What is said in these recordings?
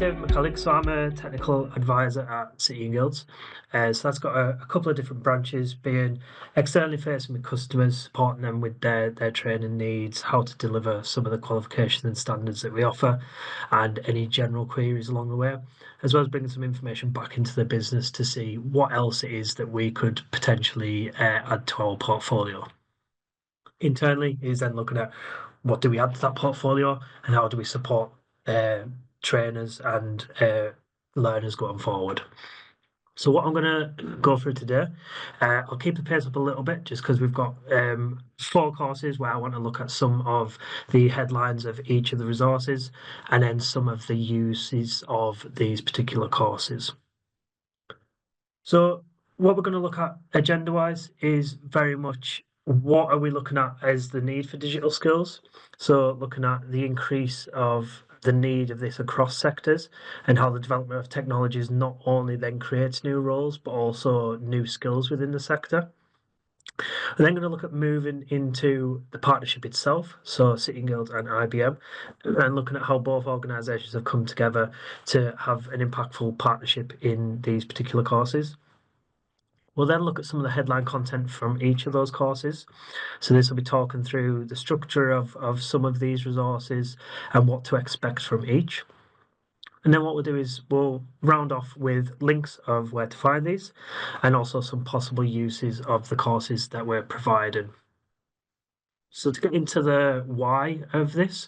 David McCulloch, so I'm a technical advisor at City and Guilds. So that's got a couple of different branches, being externally facing with customers, supporting them with their training needs, how to deliver some of the qualifications and standards that we offer, and any general queries along the way, as well as bringing some information back into the business to see what else it is that we could potentially add to our portfolio. Internally is then looking at what do we add to that portfolio and how do we support uh, trainers and learners going forward. So what I'm going to go through today, I'll keep the pace up a little bit just because we've got 4 courses where I want to look at some of the headlines of each of the resources and then some of the uses of these particular courses. So what we're going to look at agenda-wise is very much what are we looking at as the need for digital skills. So looking at the increase of the need of this across sectors and how the development of technologies not only then creates new roles, but also new skills within the sector. We're then going to look at moving into the partnership itself, so City Guilds and IBM, and looking at how both organisations have come together to have an impactful partnership in these particular courses. We'll then look at some of the headline content from each of those courses. So this will be talking through the structure of some of these resources and what to expect from each. And then what we'll do is we'll round off with links of where to find these and also some possible uses of the courses that we're providing. So to get into the why of this,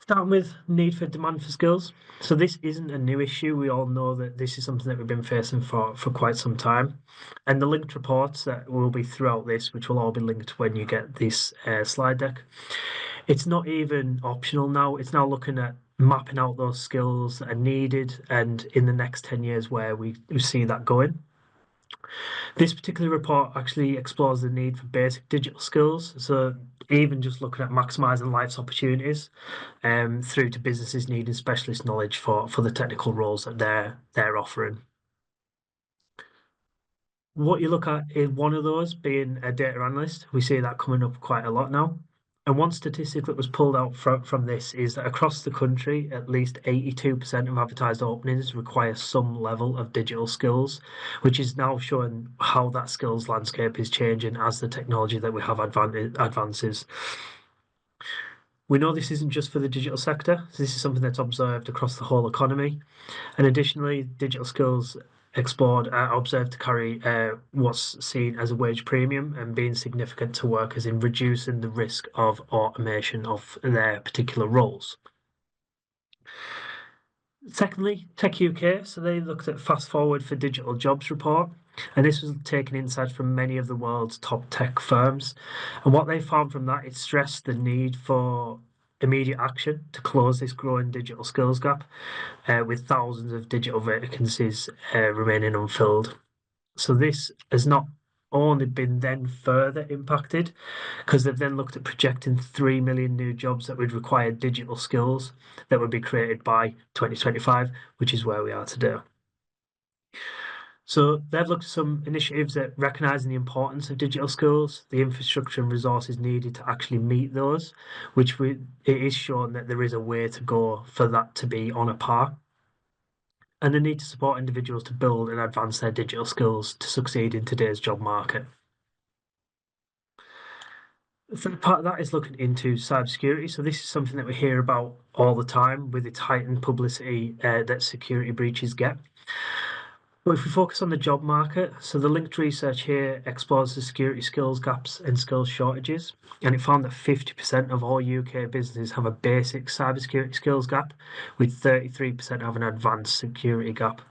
starting with need for demand for skills. So this isn't a new issue. We all know that this is something that we've been facing for quite some time. And the linked reports that will be throughout this, which will all be linked when you get this slide deck, it's not even optional now. It's now looking at mapping out those skills that are needed and in the next 10 years where we see that going. This particular report actually explores the need for basic digital skills. So even just looking at maximising life's opportunities, through to businesses needing specialist knowledge for the technical roles that they're offering. What you look at is one of those being a data analyst. We see that coming up quite a lot now. And one statistic that was pulled out from this is that across the country, at least 82% of advertised openings require some level of digital skills, which is now showing how that skills landscape is changing as the technology that we have advances. We know this isn't just for the digital sector. So this is something that's observed across the whole economy. And additionally, digital skills explored are observed to carry what's seen as a wage premium and being significant to workers in reducing the risk of automation of their particular roles. Secondly, Tech UK, so they looked at Fast Forward for Digital Jobs report, and this was taking insights from many of the world's top tech firms. And what they found from that, it stressed the need for immediate action to close this growing digital skills gap, with thousands of digital vacancies remaining unfilled. So this has not only been then further impacted because they've then looked at projecting 3 million new jobs that would require digital skills that would be created by 2025, which is where we are today. So they've looked at some initiatives that recognising the importance of digital skills, the infrastructure and resources needed to actually meet those, it is shown that there is a way to go for that to be on a par. And the need to support individuals to build and advance their digital skills to succeed in today's job market. The third part of that is looking into cybersecurity. So this is something that we hear about all the time with its heightened publicity that security breaches get. But if we focus on the job market, so the linked research here explores the security skills gaps and skills shortages, and it found that 50% of all UK businesses have a basic cybersecurity skills gap, with 33% have an advanced security gap.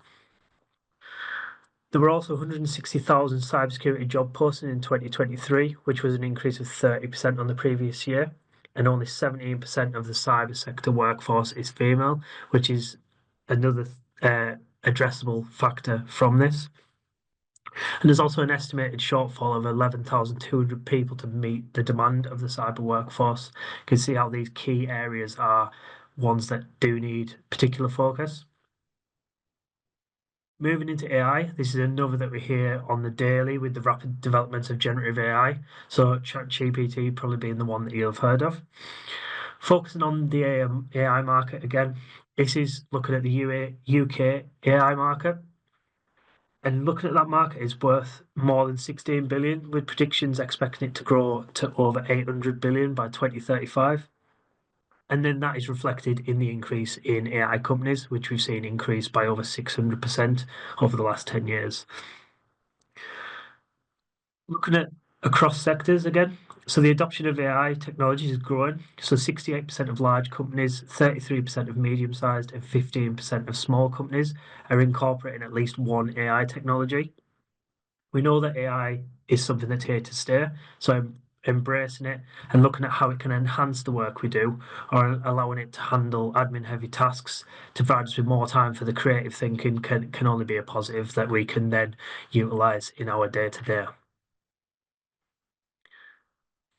There were also 160,000 cybersecurity job postings in 2023, which was an increase of 30% on the previous year, and only 17% of the cyber sector workforce is female, which is another addressable factor from this. And there's also an estimated shortfall of 11,200 people to meet the demand of the cyber workforce. You can see how these key areas are ones that do need particular focus. Moving into AI, this is another that we hear on the daily with the rapid development of generative AI. So ChatGPT probably being the one that you'll have heard of. Focusing on the AI market again, this is looking at the UK AI market. And looking at that market is worth more than 16 billion, with predictions expecting it to grow to over 800 billion by 2035. And then that is reflected in the increase in AI companies, which we've seen increase by over 600% over the last 10 years. Looking at across sectors again, so the adoption of AI technologies is growing. So 68% of large companies, 33% of medium-sized, and 15% of small companies are incorporating at least one AI technology. We know that AI is something that's here to stay, so I'm embracing it and looking at how it can enhance the work we do, or allowing it to handle admin-heavy tasks to provide us with more time for the creative thinking can only be a positive that we can then utilize in our day-to-day.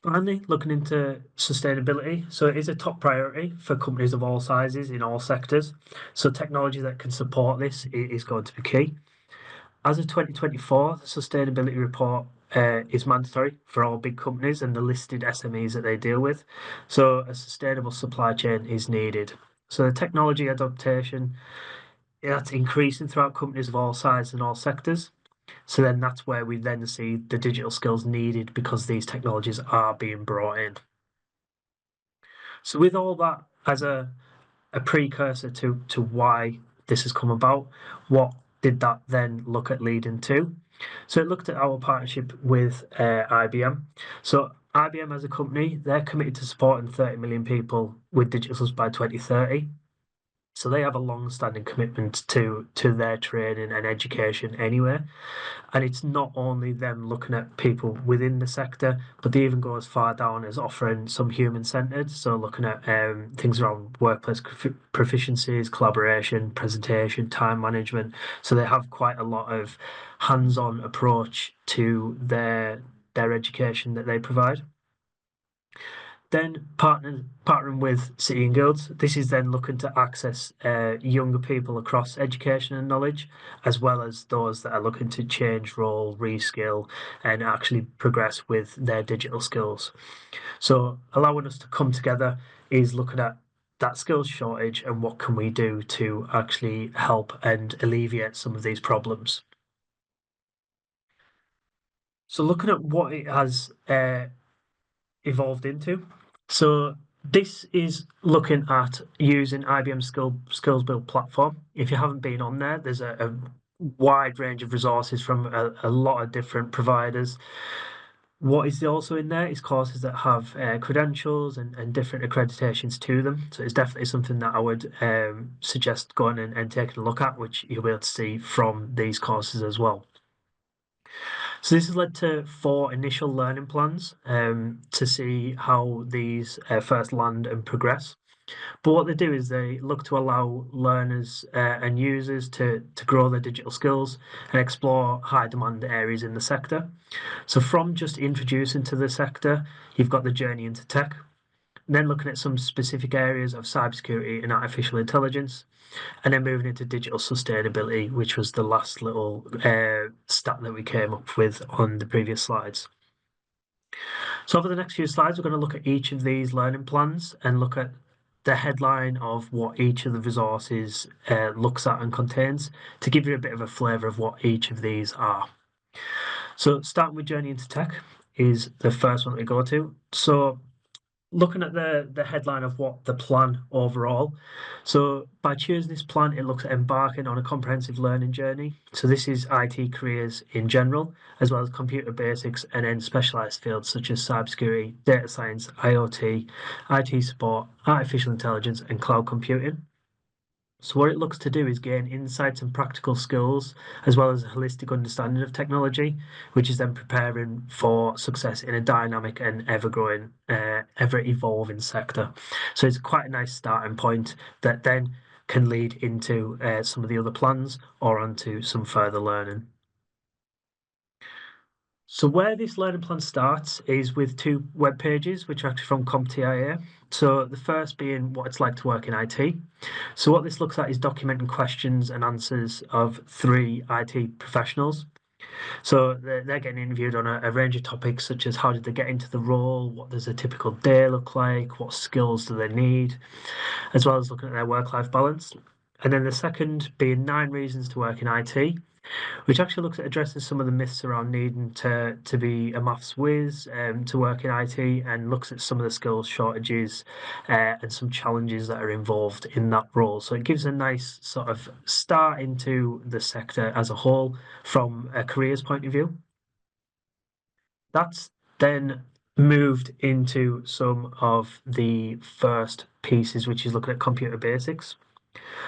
Finally, looking into sustainability. So it is a top priority for companies of all sizes in all sectors. So technology that can support this is going to be key. As of 2024, the sustainability report is mandatory for all big companies and the listed SMEs that they deal with. So a sustainable supply chain is needed. So the technology adaptation, that's increasing throughout companies of all sizes and all sectors. So then that's where we then see the digital skills needed because these technologies are being brought in. So with all that as a precursor to why this has come about, what did that then look at leading to? So it looked at our partnership with IBM. So IBM as a company, they're committed to supporting 30 million people with digital skills by 2030. So they have a long-standing commitment to their training and education anyway. And it's not only them looking at people within the sector, but they even go as far down as offering some human-centered. So looking at things around workplace proficiencies, collaboration, presentation, time management. So they have quite a lot of hands-on approach to their education that they provide. Then partnering with City and Guilds. This is then looking to access younger people across education and knowledge, as well as those that are looking to change role, reskill, and actually progress with their digital skills. So allowing us to come together is looking at that skills shortage and what can we do to actually help and alleviate some of these problems. So looking at what it has evolved into. So this is looking at using IBM Skills Build platform. If you haven't been on there, there's a wide range of resources from a lot of different providers. What is also in there is courses that have credentials and different accreditations to them. So it's definitely something that I would suggest going and taking a look at, which you'll be able to see from these courses as well. So this has led to 4 initial learning plans to see how these first land and progress. But what they do is they look to allow learners and users to grow their digital skills and explore high demand areas in the sector. So from just introducing to the sector, you've got the journey into tech, then looking at some specific areas of cybersecurity and artificial intelligence, and then moving into digital sustainability, which was the last little stat that we came up with on the previous slides. So over the next few slides, we're going to look at each of these learning plans and look at the headline of what each of the resources looks at and contains to give you a bit of a flavour of what each of these are. So starting with Journey into Tech is the first one that we go to. So looking at the headline of what the plan overall. So by choosing this plan, it looks at embarking on a comprehensive learning journey. So this is IT careers in general, as well as computer basics and then specialized fields such as cybersecurity, data science, IoT, IT support, artificial intelligence, and cloud computing. So what it looks to do is gain insights and practical skills, as well as a holistic understanding of technology, which is then preparing for success in a dynamic and ever-growing, ever-evolving sector. So it's quite a nice starting point that then can lead into some of the other plans or onto some further learning. So where this learning plan starts is with 2 web pages, which are actually from CompTIA. So the first being what it's like to work in IT. So what this looks at is documenting questions and answers of 3 IT professionals. So they're getting interviewed on a range of topics such as how did they get into the role, what does a typical day look like, what skills do they need, as well as looking at their work-life balance. And then the second being 9 reasons to work in IT, which actually looks at addressing some of the myths around needing to be a maths whiz to work in IT, and looks at some of the skills shortages and some challenges that are involved in that role. So it gives a nice sort of start into the sector as a whole from a careers point of view. That's then moved into some of the first pieces, which is looking at computer basics.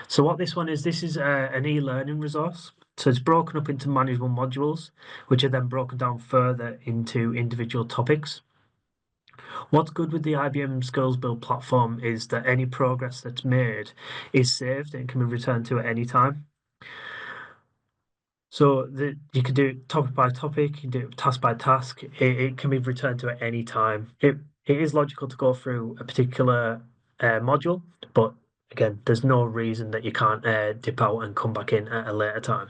So what this one is, this is an e-learning resource. So it's broken up into manageable modules, which are then broken down further into individual topics. What's good with the IBM Skills Build platform is that any progress that's made is saved and can be returned to at any time. So you can do it topic by topic, you can do it task by task. It can be returned to at any time. It is logical to go through a particular module, but again, there's no reason that you can't dip out and come back in at a later time.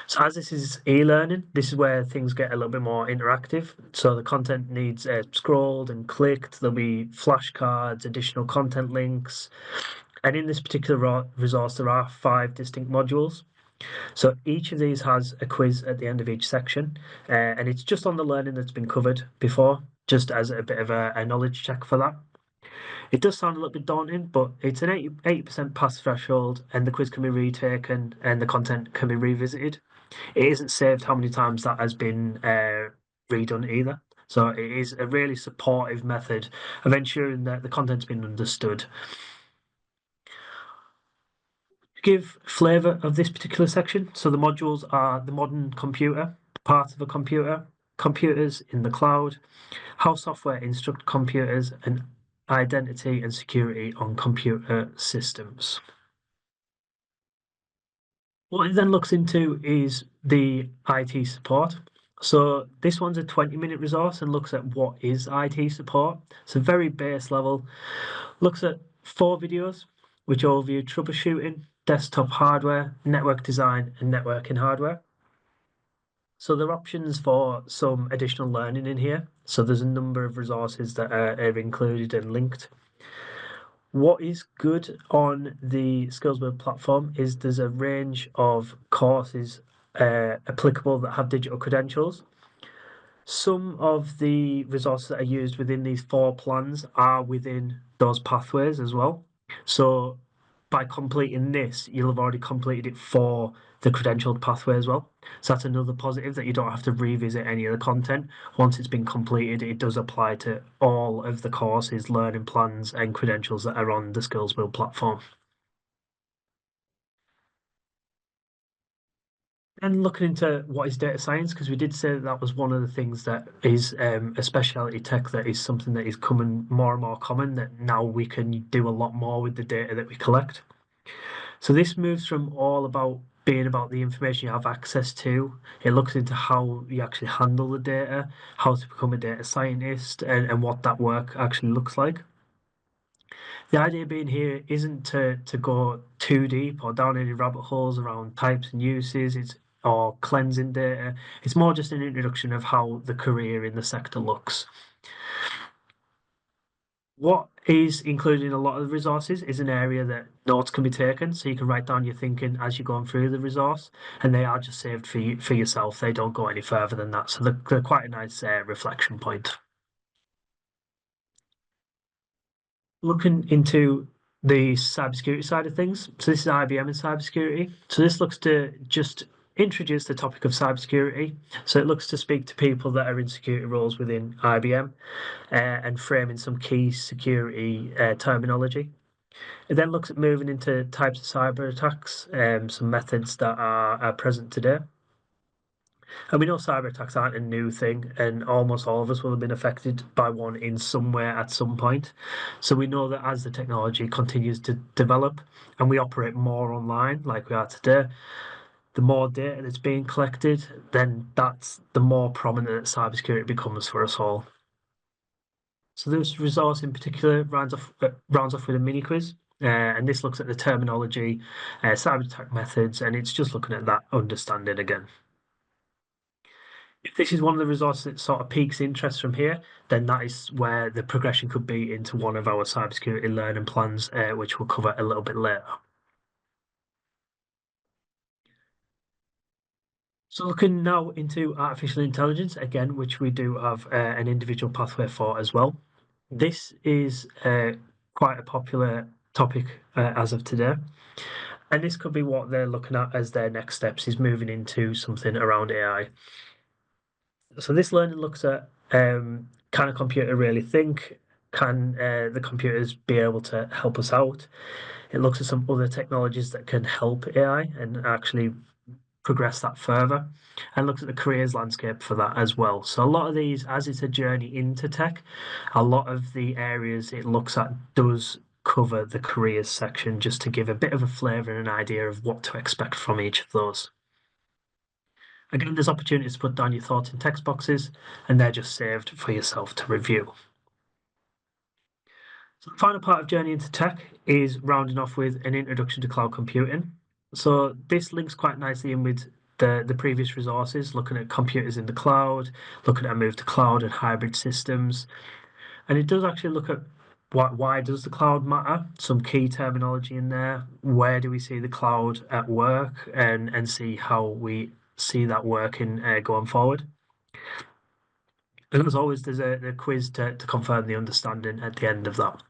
So as this is e-learning, this is where things get a little bit more interactive. So the content needs scrolled and clicked. There'll be flashcards, additional content links. And in this particular resource, there are 5 distinct modules. So each of these has a quiz at the end of each section, and it's just on the learning that's been covered before, just as a bit of a knowledge check for that. It does sound a little bit daunting, but it's an 80% pass threshold, and the quiz can be retaken and the content can be revisited. It isn't saved how many times that has been redone either. So it is a really supportive method of ensuring that the content's been understood. To give flavour of this particular section, so the modules are the modern computer, part of a computer, computers in the cloud, how software instruct computers, and identity and security on computer systems. What it then looks into is the IT support. So this one's a 20-minute resource and looks at what is IT support. It's a very base level. Looks at 4 videos, which overview troubleshooting, desktop hardware, network design, and networking hardware. So there are options for some additional learning in here. So there's a number of resources that are included and linked. What is good on the SkillsBuild platform is there's a range of courses applicable that have digital credentials. Some of the resources that are used within these 4 plans are within those pathways as well. So by completing this, you'll have already completed it for the credentialed pathway as well. So that's another positive that you don't have to revisit any of the content. Once it's been completed, it does apply to all of the courses, learning plans, and credentials that are on the SkillsBuild platform. And looking into what is data science, because we did say that that was one of the things that is a specialty tech that is something that is coming more and more common, that now we can do a lot more with the data that we collect. So this moves from all about being about the information you have access to. It looks into how you actually handle the data, how to become a data scientist, and what that work actually looks like. The idea being here isn't to go too deep or down any rabbit holes around types and uses, or cleansing data. It's more just an introduction of how the career in the sector looks. What is included in a lot of the resources is an area that notes can be taken, so you can write down your thinking as you're going through the resource, and they are just saved for you for yourself. They don't go any further than that, so they're quite a nice reflection point. Looking into the cybersecurity side of things, so this is IBM and cybersecurity. So this looks to just introduce the topic of cybersecurity. So it looks to speak to people that are in security roles within IBM and framing some key security terminology. It then looks at moving into types of cyber attacks, some methods that are present today. And we know cyber attacks aren't a new thing, and almost all of us will have been affected by one in some way at some point. So we know that as the technology continues to develop and we operate more online like we are today, the more data that's being collected, then that's the more prominent that cybersecurity becomes for us all. So this resource in particular rounds off with a mini quiz. And this looks at the terminology, cyber attack methods, and it's just looking at that understanding again. If this is one of the resources that sort of piques interest from here, then that is where the progression could be into one of our cybersecurity learning plans, which we'll cover a little bit later. So looking now into artificial intelligence again, which we do have an individual pathway for as well. This is quite a popular topic as of today, and this could be what they're looking at as their next steps is moving into something around AI. So this learning looks at can a computer really think? Can the computers be able to help us out? It looks at some other technologies that can help AI and actually progress that further, and looks at the careers landscape for that as well. So a lot of these, as it's a journey into tech, a lot of the areas it looks at does cover the careers section just to give a bit of a flavour and an idea of what to expect from each of those. Again, there's opportunities to put down your thoughts in text boxes, and they're just saved for yourself to review. So the final part of Journey into Tech is rounding off with an introduction to cloud computing. So this links quite nicely in with the previous resources, looking at computers in the cloud, looking at a move to cloud and hybrid systems. And it does actually look at why does the cloud matter? Some key terminology in there. Where do we see the cloud at work, and see how we see that working going forward. And as always, there's a quiz to confirm the understanding at the end of that.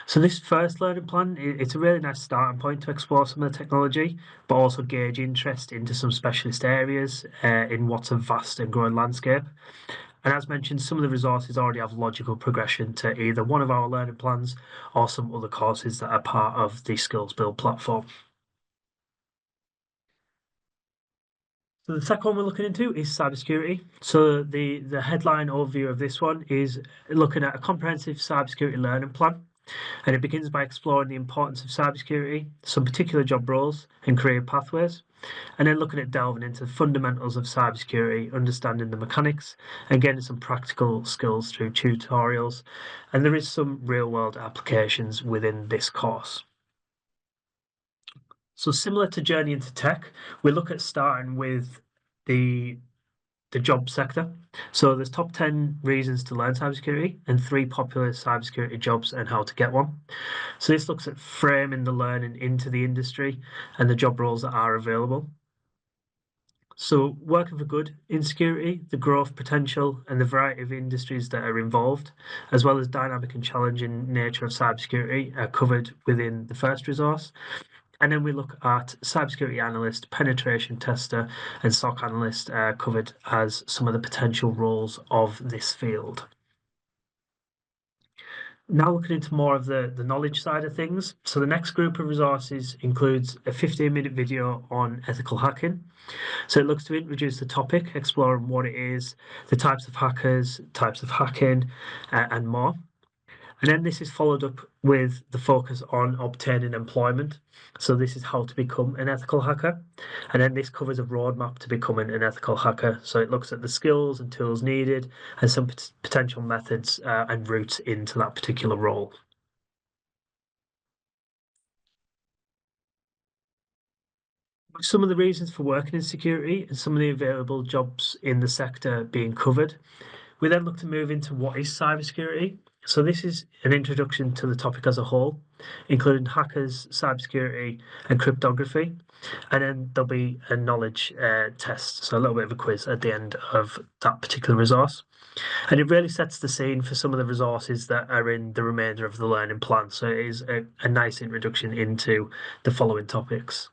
So this first learning plan, it's a really nice starting point to explore some of the technology, but also gauge interest into some specialist areas in what's a vast and growing landscape. And as mentioned, some of the resources already have logical progression to either one of our learning plans or some other courses that are part of the Skills Build platform. So the second one we're looking into is cybersecurity. So the headline overview of this one is looking at a comprehensive cybersecurity learning plan. And it begins by exploring the importance of cybersecurity, some particular job roles and career pathways, and then looking at delving into the fundamentals of cybersecurity, understanding the mechanics, and getting some practical skills through tutorials. And there is some real world applications within this course. So similar to Journey into Tech, we look at starting with the the job sector. So there's top 10 reasons to learn cybersecurity and three popular cybersecurity jobs and how to get one. So this looks at framing the learning into the industry and the job roles that are available. So working for good in security, the growth potential and the variety of industries that are involved, as well as dynamic and challenging nature of cybersecurity are covered within the first resource. And then we look at cybersecurity analyst, penetration tester, and SOC analyst covered as some of the potential roles of this field. Now looking into more of the knowledge side of things. So the next group of resources includes a 15-minute video on ethical hacking. So it looks to introduce the topic, exploring what it is, the types of hackers, types of hacking, and more. And then this is followed up with the focus on obtaining employment. So this is how to become an ethical hacker. And then this covers a roadmap to becoming an ethical hacker. So it looks at the skills and tools needed and some potential methods and routes into that particular role. Some of the reasons for working in security and some of the available jobs in the sector being covered. We then look to move into what is cybersecurity. So this is an introduction to the topic as a whole, including hackers, cybersecurity, and cryptography. And then there'll be a knowledge test, so a little bit of a quiz at the end of that particular resource. And it really sets the scene for some of the resources that are in the remainder of the learning plan. So it is a nice introduction into the following topics.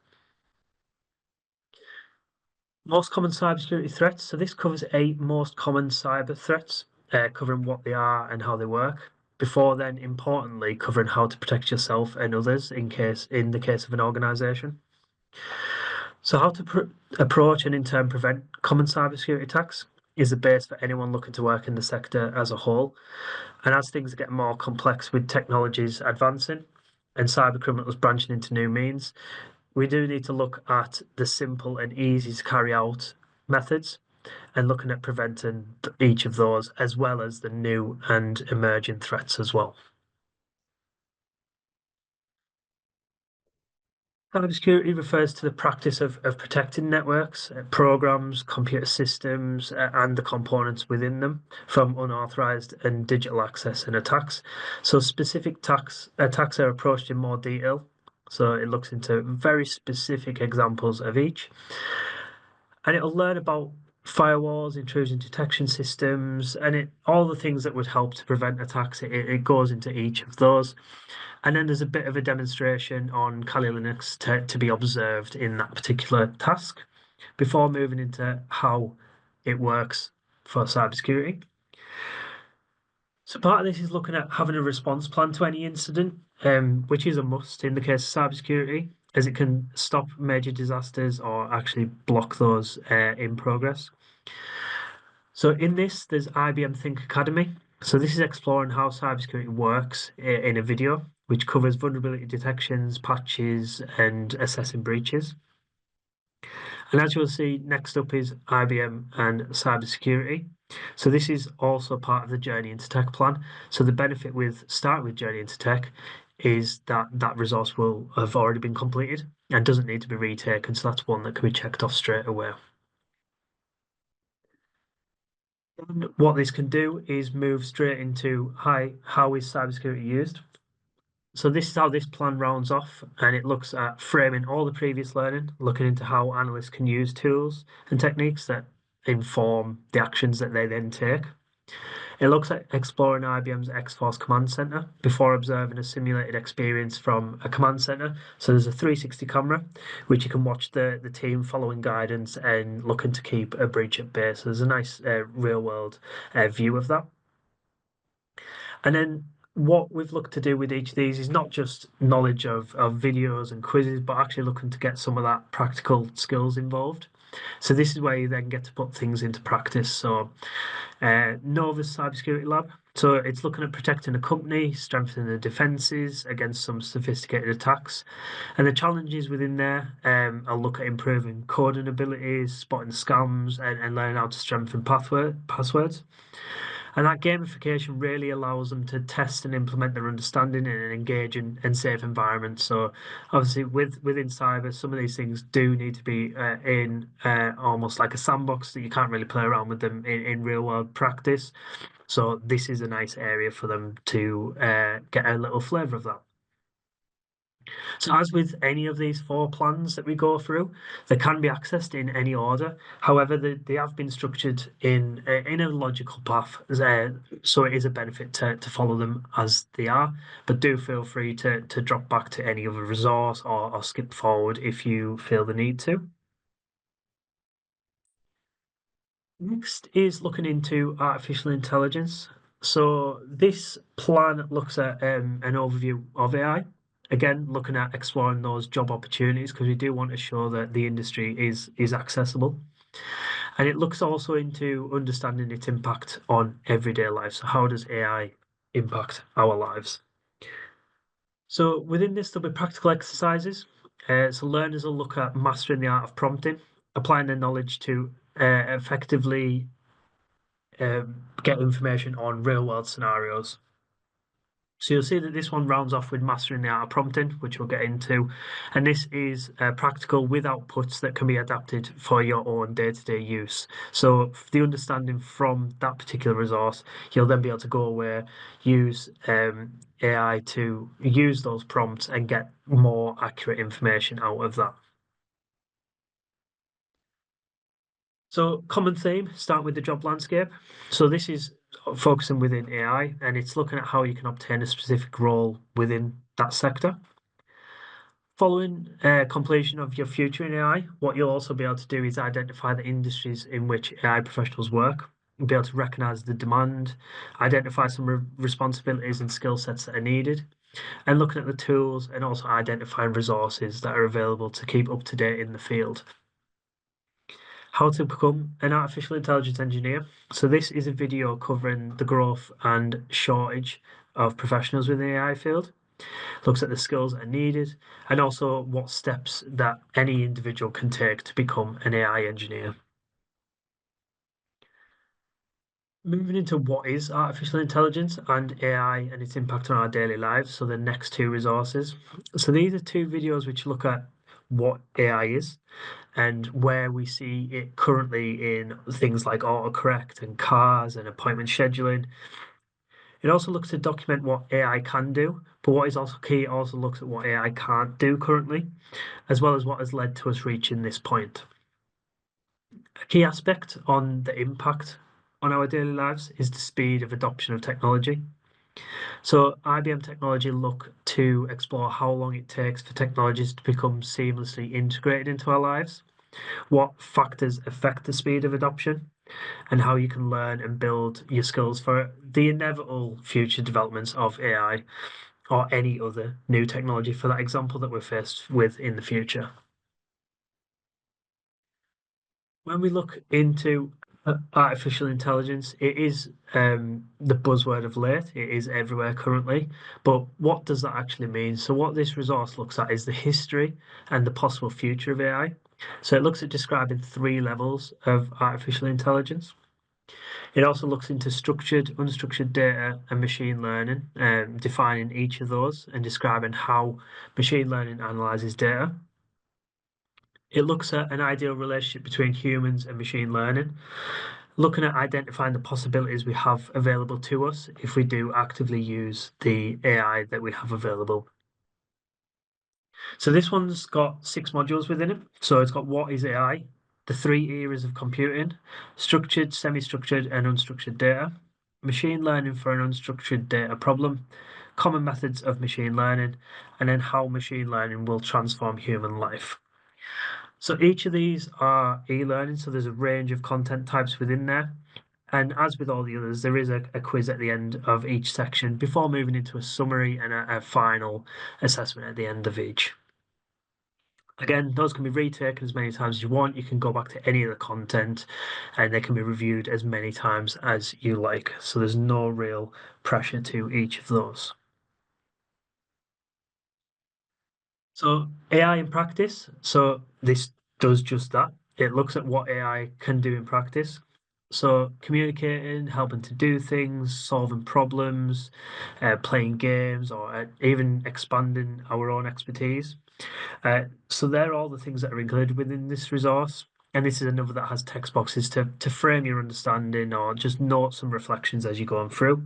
Most common cybersecurity threats. So this covers 8 most common cyber threats, covering what they are and how they work. Before then, importantly, covering how to protect yourself and others in the case of an organization. So how to approach and in turn prevent common cybersecurity attacks is the base for anyone looking to work in the sector as a whole. And as things get more complex with technologies advancing and cyber criminals branching into new means, we do need to look at the simple and easy to carry out methods and looking at preventing each of those as well as the new and emerging threats as well. Cybersecurity refers to the practice of protecting networks, programs, computer systems, and the components within them from unauthorized and digital access and attacks. So specific attacks are approached in more detail. So it looks into very specific examples of each, and it'll learn about firewalls, intrusion detection systems, and all the things that would help to prevent attacks. It goes into each of those. And then there's a bit of a demonstration on Kali Linux to be observed in that particular task before moving into how it works for cybersecurity. So part of this is looking at having a response plan to any incident, which is a must in the case of cybersecurity, as it can stop major disasters or actually block those in progress. So in this, there's IBM Think Academy. So this is exploring how cybersecurity works in a video, which covers vulnerability detections, patches, and assessing breaches. And as you'll see, next up is IBM and cybersecurity. So this is also part of the Journey into Tech plan. So the benefit with start with Journey into Tech is that that resource will have already been completed and doesn't need to be retaken. So that's one that can be checked off straight away. And what this can do is move straight into how is cybersecurity used. So this is how this plan rounds off, and it looks at framing all the previous learning, looking into how analysts can use tools and techniques that inform the actions that they then take. It looks at exploring IBM's X-Force Command Center before observing a simulated experience from a command center. So there's a 360 camera, which you can watch the team following guidance and looking to keep a breach at bay. So there's a nice real world view of that. And then what we've looked to do with each of these is not just knowledge of videos and quizzes, but actually looking to get some of that practical skills involved. So this is where you then get to put things into practice. So Nova's Cybersecurity Lab. So it's looking at protecting a company, strengthening the defenses against some sophisticated attacks. And the challenges within there, I'll look at improving coding abilities, spotting scams, and learning how to strengthen passwords. And that gamification really allows them to test and implement their understanding in an engaging and safe environment. So obviously within cyber, some of these things do need to be in almost like a sandbox that you can't really play around with them in real world practice. So this is a nice area for them to get a little flavour of that. So as with any of these four plans that we go through, they can be accessed in any order. However, they have been structured in a logical path, so it is a benefit to follow them as they are. But do feel free to drop back to any other resource or skip forward if you feel the need to. Next is looking into artificial intelligence. So this plan looks at an overview of AI. Again, looking at exploring those job opportunities because we do want to show that the industry is accessible. And it looks also into understanding its impact on everyday life. So how does AI impact our lives? So within this, there'll be practical exercises. So learners will look at mastering the art of prompting, applying their knowledge to effectively get information on real world scenarios. So you'll see that this one rounds off with mastering the art of prompting, which we'll get into. And this is practical with outputs that can be adapted for your own day-to-day use. So the understanding from that particular resource, you'll then be able to go away, use AI to use those prompts and get more accurate information out of that. So common theme, start with the job landscape. So this is focusing within AI and it's looking at how you can obtain a specific role within that sector. Following completion of your future in AI, what you'll also be able to do is identify the industries in which AI professionals work. You'll be able to recognize the demand, identify some responsibilities and skill sets that are needed, and looking at the tools and also identifying resources that are available to keep up to date in the field. How to become an artificial intelligence engineer. So this is a video covering the growth and shortage of professionals within the AI field. Looks at the skills that are needed and also what steps that any individual can take to become an AI engineer. Moving into what is artificial intelligence and AI and its impact on our daily lives. So the next two resources. So these are two videos which look at what AI is and where we see it currently in things like autocorrect and cars and appointment scheduling. It also looks to document what AI can do, but what is also key, it also looks at what AI can't do currently, as well as what has led to us reaching this point. A key aspect on the impact on our daily lives is the speed of adoption of technology. So IBM Technology look to explore how long it takes for technologies to become seamlessly integrated into our lives, what factors affect the speed of adoption, and how you can learn and build your skills for the inevitable future developments of AI or any other new technology for that example that we're faced with in the future. When we look into artificial intelligence, it is the buzzword of late. It is everywhere currently. But what does that actually mean? So, what this resource looks at is the history and the possible future of AI. So, it looks at describing three levels of artificial intelligence. It also looks into structured, unstructured data and machine learning, defining each of those and describing how machine learning analyzes data. It looks at an ideal relationship between humans and machine learning, looking at identifying the possibilities we have available to us if we do actively use the AI that we have available. So this one's got 6 modules within it. So it's got what is AI, the 3 eras of computing, structured, semi-structured, and unstructured data, machine learning for an unstructured data problem, common methods of machine learning, and then how machine learning will transform human life. So each of these are e-learning, so there's a range of content types within there. And as with all the others, there is a quiz at the end of each section before moving into a summary and a final assessment at the end of each. Again, those can be retaken as many times as you want. You can go back to any of the content and they can be reviewed as many times as you like. So there's no real pressure to each of those. So AI in practice. So this does just that. It looks at what AI can do in practice. So communicating, helping to do things, solving problems, playing games, or even expanding our own expertise. So they're all the things that are included within this resource. And this is another that has text boxes to frame your understanding or just note some reflections as you're going through.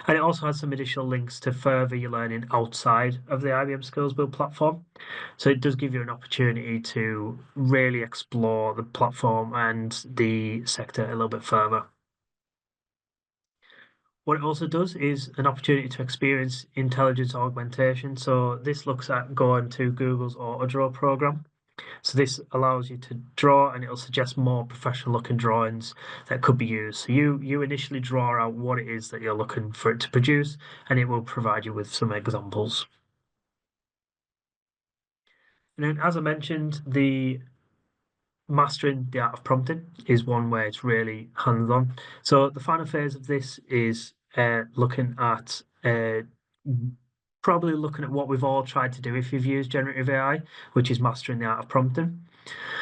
And it also has some additional links to further your learning outside of the IBM Skills Build platform. So it does give you an opportunity to really explore the platform and the sector a little bit further. What it also does is an opportunity to experience intelligence augmentation. So this looks at going to Google's AutoDraw program. So this allows you to draw and it'll suggest more professional looking drawings that could be used. So you initially draw out what it is that you're looking for it to produce, and it will provide you with some examples. And then, as I mentioned, the mastering the art of prompting is one where it's really hands-on. So the final phase of this is looking at probably looking at what we've all tried to do if you've used generative AI, which is mastering the art of prompting.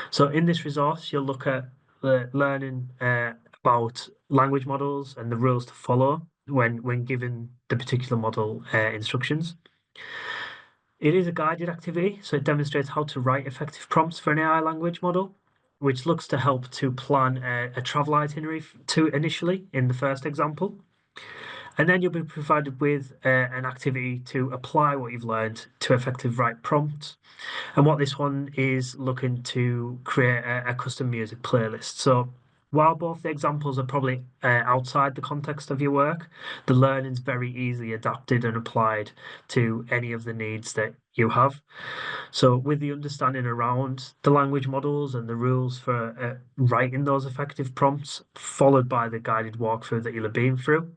So in this resource, you'll look at learning about language models and the rules to follow when given the particular model instructions. It is a guided activity, so it demonstrates how to write effective prompts for an AI language model, which looks to help to plan a travel itinerary to initially in the first example. And then you'll be provided with an activity to apply what you've learned to effective write prompts. And what this one is looking to create a custom music playlist. So while both the examples are probably outside the context of your work, the learning's very easily adapted and applied to any of the needs that you have. So with the understanding around the language models and the rules for writing those effective prompts, followed by the guided walkthrough that you'll have been through,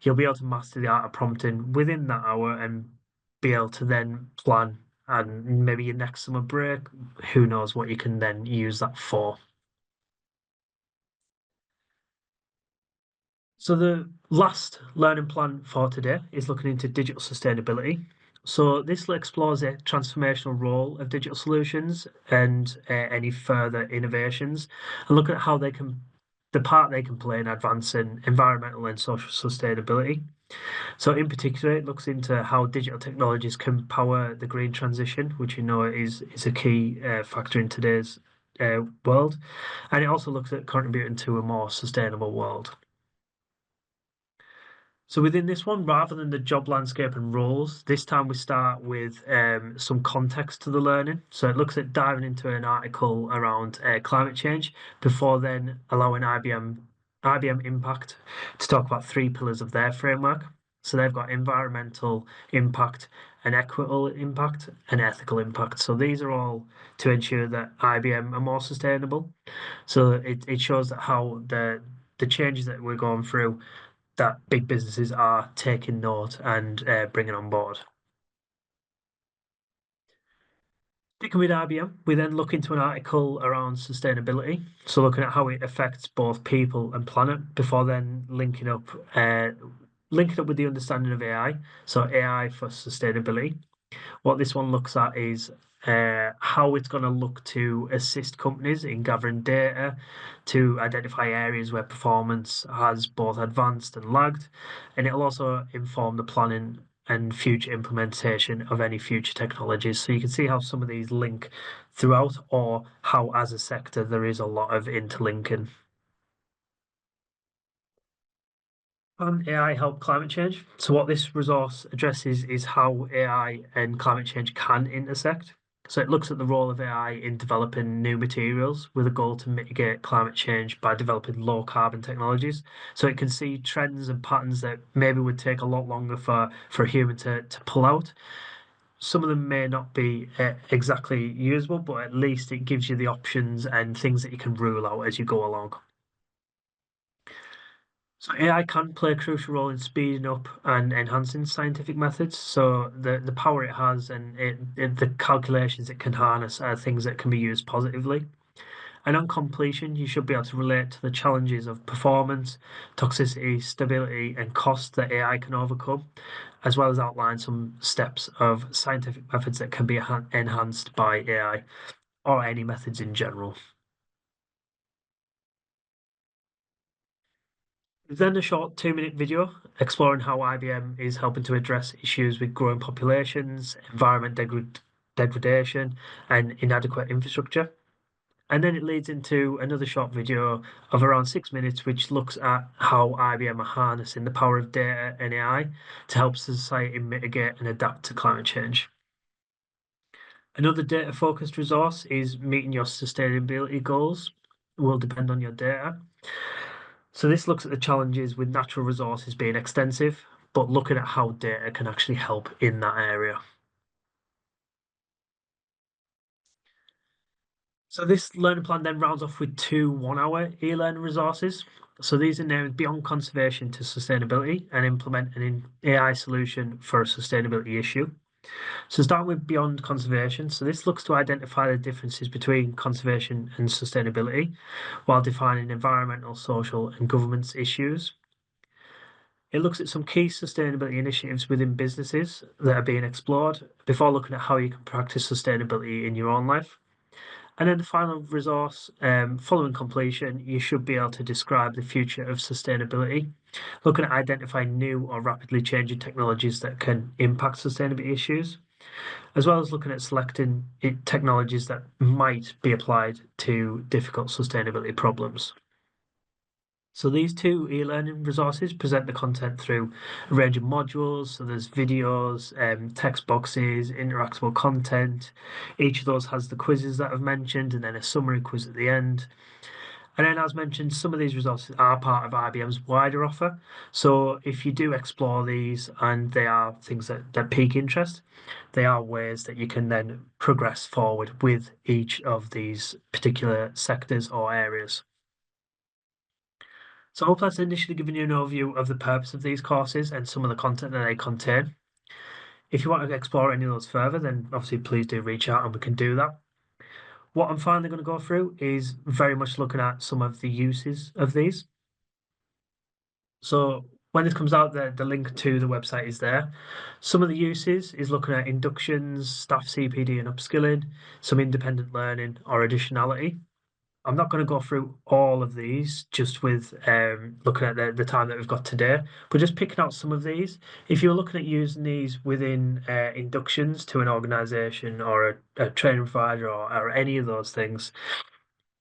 you'll be able to master the art of prompting within that hour and be able to then plan and maybe your next summer break, who knows what you can then use that for. So the last learning plan for today is looking into digital sustainability. So this explores the transformational role of digital solutions and any further innovations and look at how they can the part they can play in advancing environmental and social sustainability. So, in particular, it looks into how digital technologies can power the green transition, which you know is a key factor in today's world, and it also looks at contributing to a more sustainable world. So within this one, rather than the job landscape and roles, this time we start with some context to the learning. So it looks at diving into an article around climate change before then allowing IBM Impact to talk about three pillars of their framework. So they've got environmental impact, an equitable impact, and ethical impact. So these are all to ensure that IBM are more sustainable. So it shows that how the changes that we're going through that big businesses are taking note and bringing on board. Sticking with IBM, we then look into an article around sustainability. So looking at how it affects both people and planet before then linking up with the understanding of AI. So AI for sustainability. What this one looks at is how it's going to look to assist companies in gathering data to identify areas where performance has both advanced and lagged. And it'll also inform the planning and future implementation of any future technologies. So you can see how some of these link throughout, or how, as a sector, there is a lot of interlinking. Can AI help climate change? So, what this resource addresses is how AI and climate change can intersect. So, it looks at the role of AI in developing new materials with a goal to mitigate climate change by developing low carbon technologies. So, it can see trends and patterns that maybe would take a lot longer for a human to pull out. Some of them may not be exactly usable, but at least it gives you the options and things that you can rule out as you go along. So AI can play a crucial role in speeding up and enhancing scientific methods. So the power it has and the calculations it can harness are things that can be used positively. And on completion, you should be able to relate to the challenges of performance, toxicity, stability, and cost that AI can overcome, as well as outline some steps of scientific methods that can be enhanced by AI or any methods in general. Then a short 2-minute video exploring how IBM is helping to address issues with growing populations, degradation, and inadequate infrastructure. And then it leads into another short video of around 6 minutes, which looks at how IBM are harnessing the power of data and AI to help society mitigate and adapt to climate change. Another data focused resource is meeting your sustainability goals will depend on your data. So this looks at the challenges with natural resources being extensive, but looking at how data can actually help in that area. So this learning plan then rounds off with two 1-hour e-learning resources. So these are named Beyond Conservation to Sustainability and Implement an AI Solution for a Sustainability Issue. So starting with Beyond Conservation. So this looks to identify the differences between conservation and sustainability while defining environmental, social, and governance issues. It looks at some key sustainability initiatives within businesses that are being explored before looking at how you can practice sustainability in your own life. And then the final resource, following completion, you should be able to describe the future of sustainability, looking at identifying new or rapidly changing technologies that can impact sustainability issues, as well as looking at selecting technologies that might be applied to difficult sustainability problems. So these two e-learning resources present the content through a range of modules. So there's videos, text boxes, interactable content. Each of those has the quizzes that I've mentioned, and then a summary quiz at the end. And then, as mentioned, some of these resources are part of IBM's wider offer. So if you do explore these and they are things that pique interest, they are ways that you can then progress forward with each of these particular sectors or areas. So I hope that's initially given you an overview of the purpose of these courses and some of the content that they contain. If you want to explore any of those further, then obviously please do reach out and we can do that. What I'm finally going to go through is very much looking at some of the uses of these. So when this comes out, the link to the website is there. Some of the uses is looking at inductions, staff CPD and upskilling, some independent learning or additionality. I'm not going to go through all of these just with looking at the time that we've got today, but just picking out some of these. If you're looking at using these within inductions to an organization or a training provider or any of those things,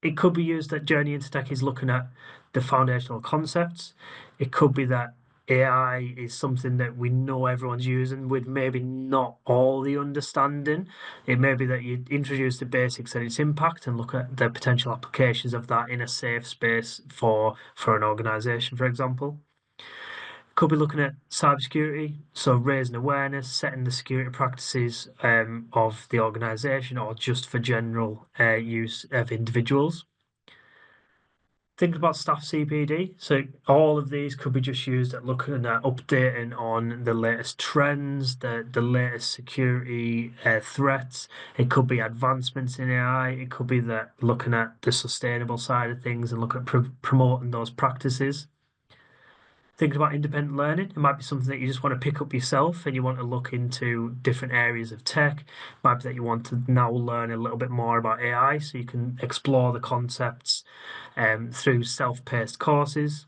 it could be used that Journey into Tech is looking at the foundational concepts. It could be that AI is something that we know everyone's using with maybe not all the understanding. It may be that you introduce the basics and its impact and look at the potential applications of that in a safe space for an organization, for example. Could be looking at cybersecurity, so raising awareness, setting the security practices of the organization or just for general use of individuals. Thinking about staff CPD, so all of these could be just used at looking at updating on the latest trends, the latest security threats. It could be advancements in AI. It could be that looking at the sustainable side of things and look at promoting those practices. Thinking about independent learning, it might be something that you just want to pick up yourself and you want to look into different areas of tech. It might be that you want to now learn a little bit more about AI so you can explore the concepts through self-paced courses,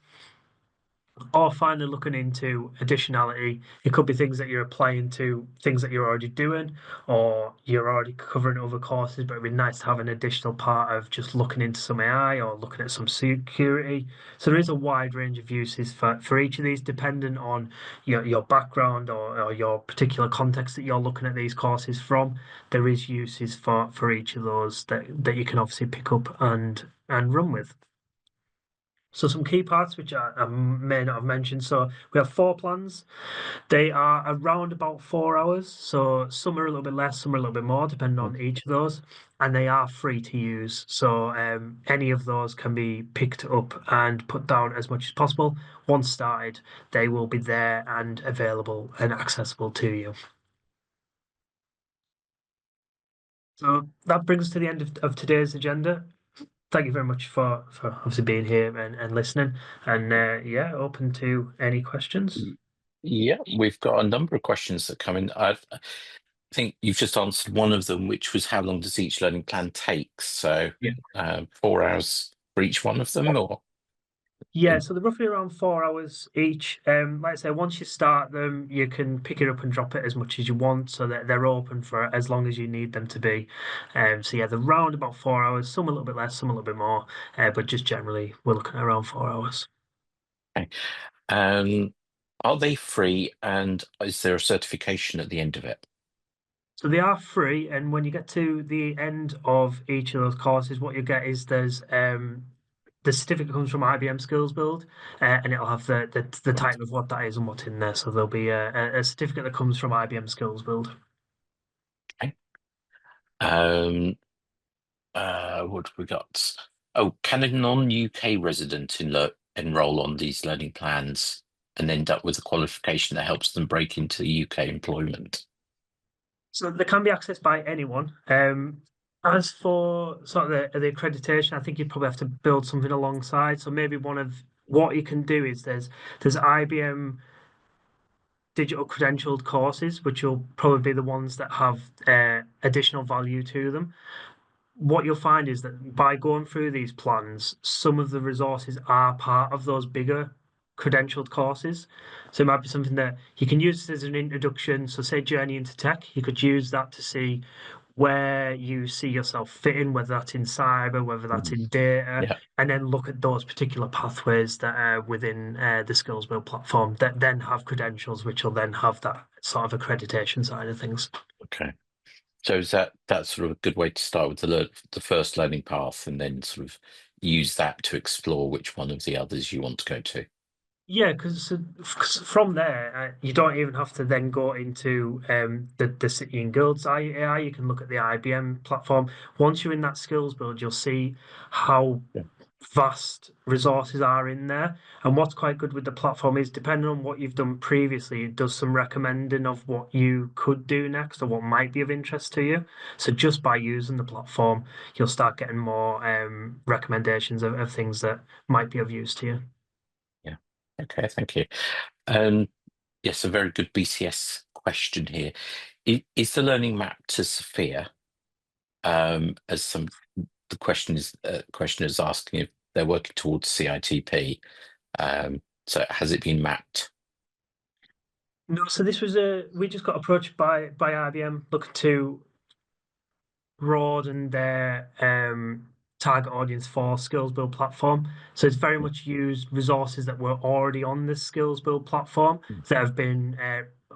or finally looking into additionality. It could be things that you're applying to things that you're already doing, or you're already covering other courses, but it'd be nice to have an additional part of just looking into some AI or looking at some security. So there is a wide range of uses for each of these, depending on your background or your particular context that you're looking at these courses from. There is uses for each of those that you can obviously pick up and run with. So some key parts which I may not have mentioned. So we have four plans. They are around about 4 hours. So some are a little bit less, some are a little bit more, depending on each of those. And they are free to use. So any of those can be picked up and put down as much as possible. Once started, they will be there and available and accessible to you. So that brings us to the end of today's agenda. Thank you very much for obviously being here and listening. And yeah, open to any questions. Yeah, we've got a number of questions that come in. I think you've just answered one of them, which was how long does each learning plan take? So Yeah. 4 hours for each one of them, or Yeah, so they're roughly around 4 hours each. Like I say, once you start them, you can pick it up and drop it as much as you want, so that they're open for as long as you need them to be. So yeah, they're round about 4 hours, some a little bit less, some a little bit more, but just generally we're looking at around 4 hours. okay. Um, are they free, and is there a certification at the end of it? So they are free, and when you get to the end of each of those courses, what you get is there's the certificate comes from IBM Skills Build, and it'll have the Right. title of what that is and what's in there. So there'll be a certificate that comes from IBM Skills Build. Okay. Um, what have we got? Oh, can a non-UK resident enroll on these learning plans and end up with a qualification that helps them break into UK employment? So they can be accessed by anyone. As for sort of the accreditation, I think you'd probably have to build something alongside. So maybe one of what you can do is there's IBM digital credentialed courses, which will probably be the ones that have additional value to them. What you'll find is that by going through these plans, some of the resources are part of those bigger credentialed courses. So it might be something that you can use as an introduction. So, say Journey into Tech, you could use that to see where you see yourself fitting, whether that's in cyber, whether that's Mhm. in data, Yeah. and then look at those particular pathways that are within the Skills Build platform that then have credentials, which will then have that sort of accreditation side of things. Okay. So is that's sort of a good way to start with the first learning path, and then sort of use that to explore which one of the others you want to go to? Yeah, because from there, you don't even have to then go into the City and Guilds AI. You can look at the IBM platform. Once you're in that skills build, you'll see how Yeah. vast resources are in there. And what's quite good with the platform is depending on what you've done previously, it does some recommending of what you could do next or what might be of interest to you. So just by using the platform, you'll start getting more recommendations of things that might be of use to you. Yeah. Okay, thank you. Um, yes, a very good BCS question here. Is the learning map to Sophia as some? the question is asking if they're working towards CITP. So has it been mapped? No, so this was we just got approached by IBM looking to broaden their target audience for Skills Build platform. So it's very much used resources that were already on the Skills Build platform that have been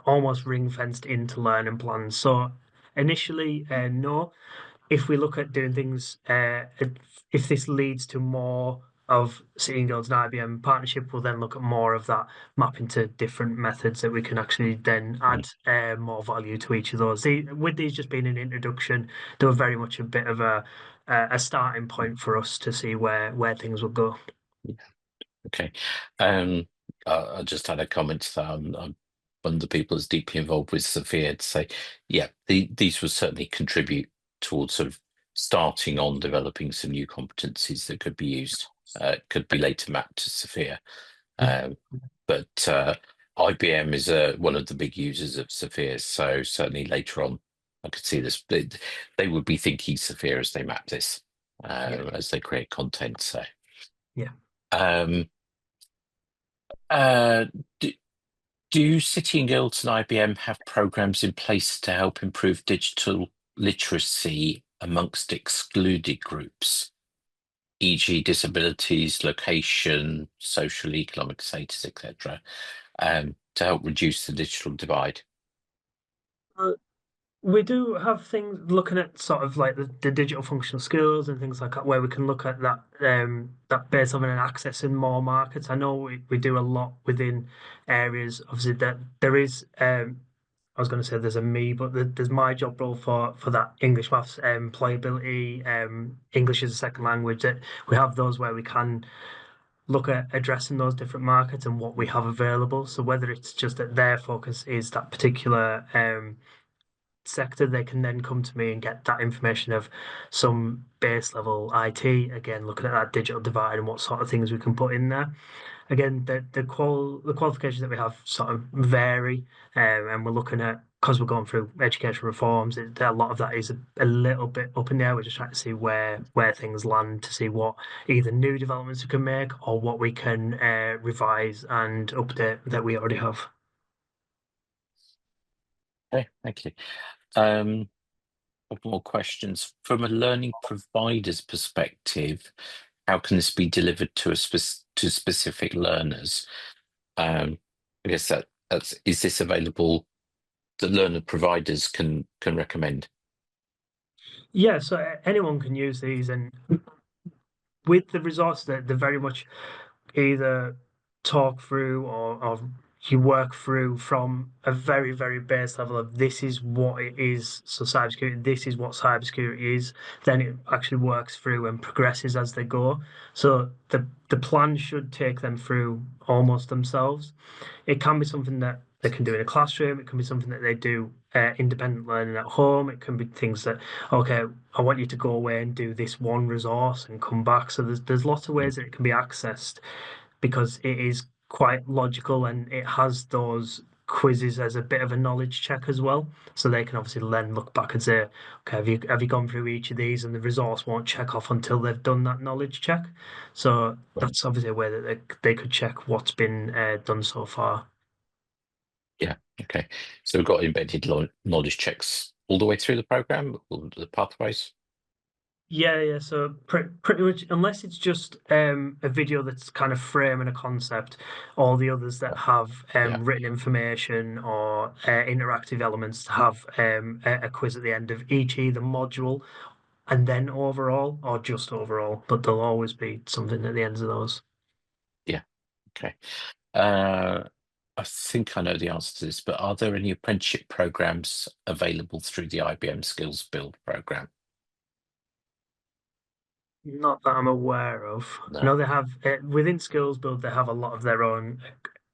almost ring fenced into learning plans. So initially, no. If we look at doing things, if this leads to more of City Guilds and IBM partnership, we'll then look at more of that mapping to different methods that we can actually then add more value to each of those. With these just being an introduction, they were very much a bit of a starting point for us to see where things would go. Okay. I just had a comment that I'm one of the people that's deeply involved with Sophia to say, yeah, these will certainly contribute towards sort of starting on developing some new competencies that could be used, could be later mapped to Sophia. Yeah. But IBM is one of the big users of Sophia, so certainly later on, I could see this. They would be thinking Sophia as they map this, Yeah. as they create content. So. Yeah. Um, uh, do, do City and Guilds and IBM have programs in place to help improve digital literacy amongst excluded groups, e.g., disabilities, location, social, economic status, etc., to help reduce the digital divide? We do have things looking at sort of like the digital functional skills and things like that, where we can look at that base level and accessing more markets. I know we do a lot within areas. Obviously, that there is. I was going to say there's a me, but there's my job role for that English maths employability, English as a second language. That we have those where we can look at addressing those different markets and what we have available. So whether it's just that their focus is that particular sector, they can then come to me and get that information of some base level IT. Again, looking at that digital divide and what sort of things we can put in there. Again, the qualifications that we have sort of vary, and we're looking at because we're going through education reforms. A lot of that is a little bit up in the air. We're just trying to see where things land to see what either new developments we can make or what we can revise and update that we already have. Okay, thank you. Um, Couple more questions. From a learning provider's perspective, how can this be delivered to to specific learners? I guess that's is this available that learner providers can recommend? Yeah, so anyone can use these, and with the resources that they're very much either talk through or you work through from a very, very base level of this is what it is. So cybersecurity, this is what cybersecurity is. Then it actually works through and progresses as they go. So the plan should take them through almost themselves. It can be something that they can do in a classroom. It can be something that they do independent learning at home. It can be things that, okay, I want you to go away and do this one resource and come back. So there's lots of ways that it can be accessed because it is quite logical and it has those quizzes as a bit of a knowledge check as well. So they can obviously then look back and say, okay, have you gone through each of these? And the resource won't check off until they've done that knowledge check. So that's obviously a way that they could check what's been done so far. Yeah, okay. So we've got embedded knowledge checks all the way through the program, all the pathways. Yeah, yeah. So pretty much, unless it's just a video that's kind of framing a concept, all the others that have Yeah, written information or interactive elements have a quiz at the end of each either module and then overall or just overall, but there'll always be something at the ends of those. yeah, okay. Uh, I think I know the answer to this, but are there any apprenticeship programs available through the IBM Skills Build program? Not that I'm aware of. I No. know they have within Skills Build, they have a lot of their own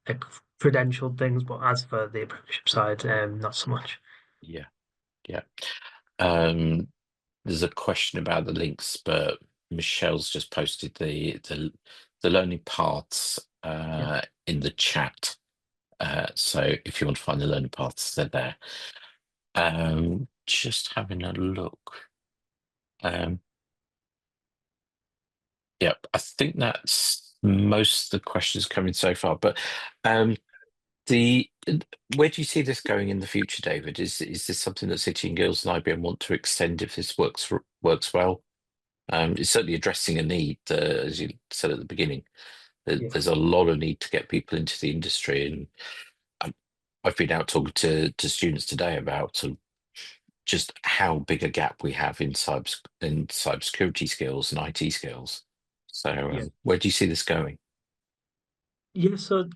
uh, credentialed things, but as for the apprenticeship side, not so much. Yeah, yeah. Um, there's a question about the links, but Michelle's just posted the learning paths Yeah. in the chat. So if you want to find the learning paths, they're there. Just having a look. Um, Yep, I think that's most of the questions coming so far. But um, the where do you see this going in the future, David? Is this something that City and Guilds and IBM want to extend if this works well? It's certainly addressing a need, as you said at the beginning. Yeah. There's a lot of need to get people into the industry, and um, I've been out talking to students today about sort of just how big a gap we have in cybersecurity skills and IT skills. So, Yeah. where do you see this going? Yeah, so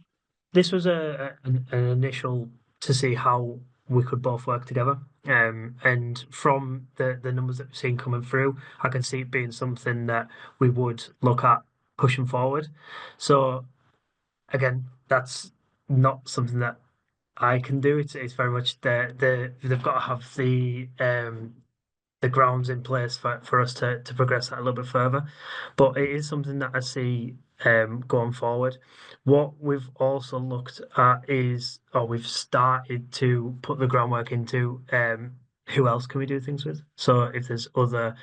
this was an initial to see how we could both work together. And from the numbers that we've seen coming through, I can see it being something that we would look at pushing forward. So again, that's not something that I can do. It's very much they've got to have the grounds in place for us to progress that a little bit further. But it is something that I see going forward. What we've also looked at is, or we've started to put the groundwork into who else can we do things with. So if there's other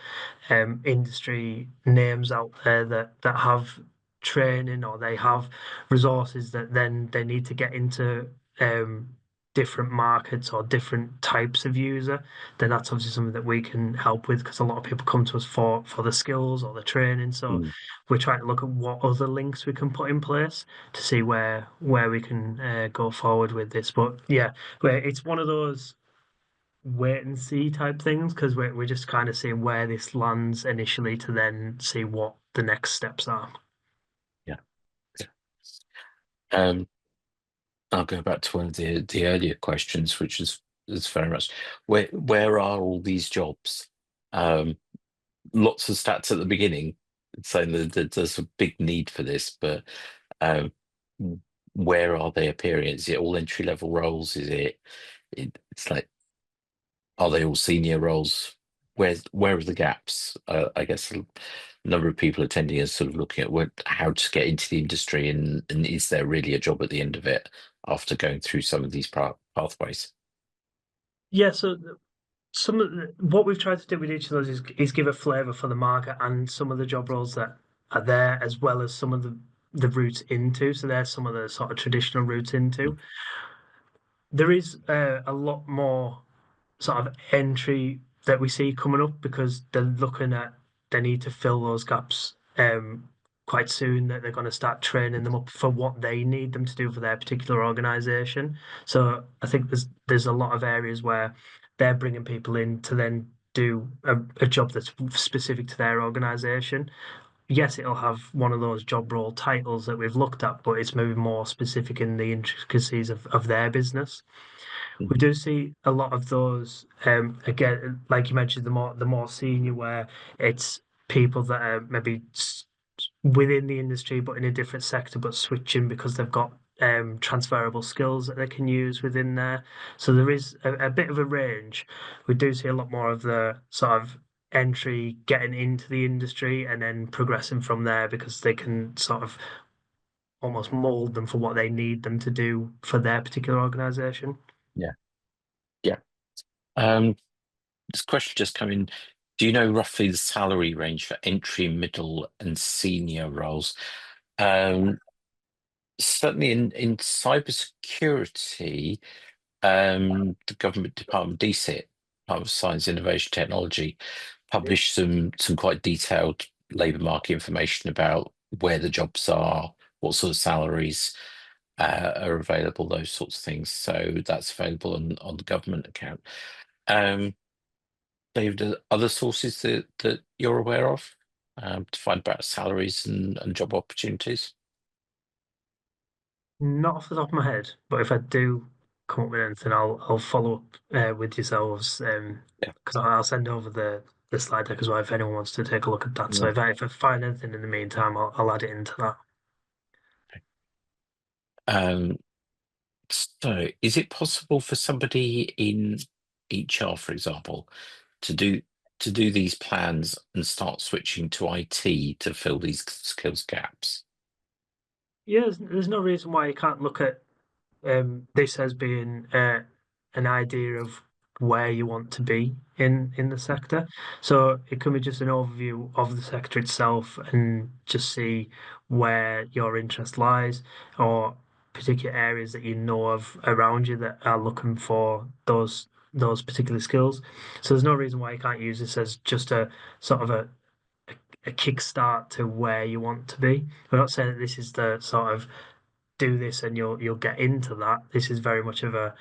industry names out there that have training or they have resources that then they need to get into um, different markets or different types of user, then that's obviously something that we can help with because a lot of people come to us for the skills or the training. So Mm, we're trying to look at what other links we can put in place to see where we can go forward with this. But yeah, it's one of those wait and see type things because we're just kind of seeing where this lands initially to then see what the next steps are. yeah, yeah. Um, I'll go back to one of the earlier questions, which is very much where are all these jobs? Um, Lots of stats at the beginning saying that there's a big need for this, but um, where are they appearing? Is it all entry level roles? It's like, are they all senior roles? Where are the gaps? I guess a number of people attending is sort of looking at how to get into the industry, and is there really a job at the end of it after going through some of these pathways? Yeah, so what we've tried to do with each of those is give a flavour for the market and some of the job roles that are there, as well as some of the routes into. So there's some of the sort of traditional routes into. There is a lot more sort of entry that we see coming up because they're looking at they need to fill those gaps quite soon, that they're going to start training them up for what they need them to do for their particular organization. So I think there's a lot of areas where they're bringing people in to then do a job that's specific to their organization. Yes, it'll have one of those job role titles that we've looked at, but it's maybe more specific in the intricacies of their business. We Mhm. do see a lot of those again, like you mentioned, the more senior, where it's people that are maybe within the industry but in a different sector, but switching because they've got transferable skills that they can use within there. So there is a bit of a range. We do see a lot more of the sort of entry getting into the industry and then progressing from there because they can sort of almost mold them for what they need them to do for their particular organization. Yeah, yeah. Um, this question just come in. Do you know roughly the salary range for entry, middle, and senior roles? Um, Certainly in cybersecurity, the government department, DSIT, Department of Science, Innovation, Technology, published some quite detailed labour market information about where the jobs are, what sort of salaries are available, those sorts of things. So that's available on the government account. Um, David, are other sources that you're aware of to find about salaries and job opportunities? Not off the top of my head, but if I do come up with anything, I'll follow up with yourselves Yeah. because I'll send over the slide deck as well if anyone wants to take a look at that. So Yeah. if I find anything in the meantime, I'll add it into that. Um, so is it possible for somebody in HR, for example, to do these plans and start switching to IT to fill these skills gaps? Yeah, there's no reason why you can't look at this as being an idea of where you want to be in the sector. So it can be just an overview of the sector itself and just see where your interest lies or particular areas that you know of around you that are looking for those particular skills. So there's no reason why you can't use this as just a sort of a kickstart to where you want to be. We're not saying that this is the sort of do this and you'll get into that. This is very much of a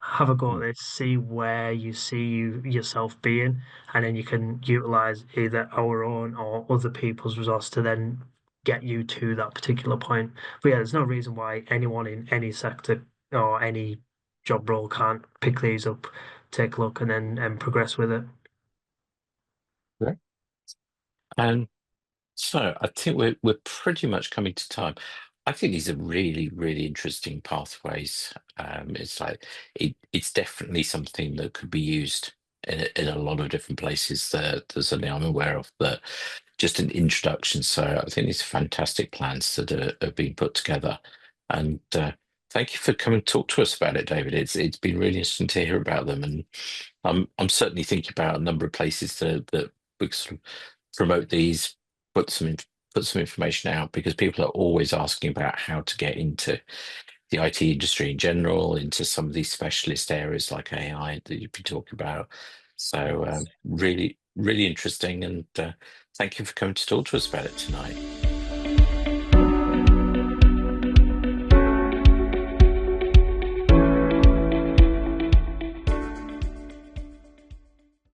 have a go at this, see where you see yourself being, and then you can utilize either our own or other people's resource to then get you to that particular point. But yeah, there's no reason why anyone in any sector or any job role can't pick these up, take a look, and then and progress with it. Right. And so I think we're pretty much coming to time. I think these are really, really interesting pathways. It's like it's definitely something that could be used in a lot of different places that there's something I'm aware of, but just an introduction. So I think these are fantastic plans that are being put together. And thank you for coming to talk to us about it, David. It's been really interesting to hear about them. And I'm certainly thinking about a number of places that we could sort of promote these, put some put some information out because people are always asking about how to get into the IT industry in general, into some of these specialist areas like AI that you've been talking about. So really, really interesting, and thank you for coming to talk to us about it tonight.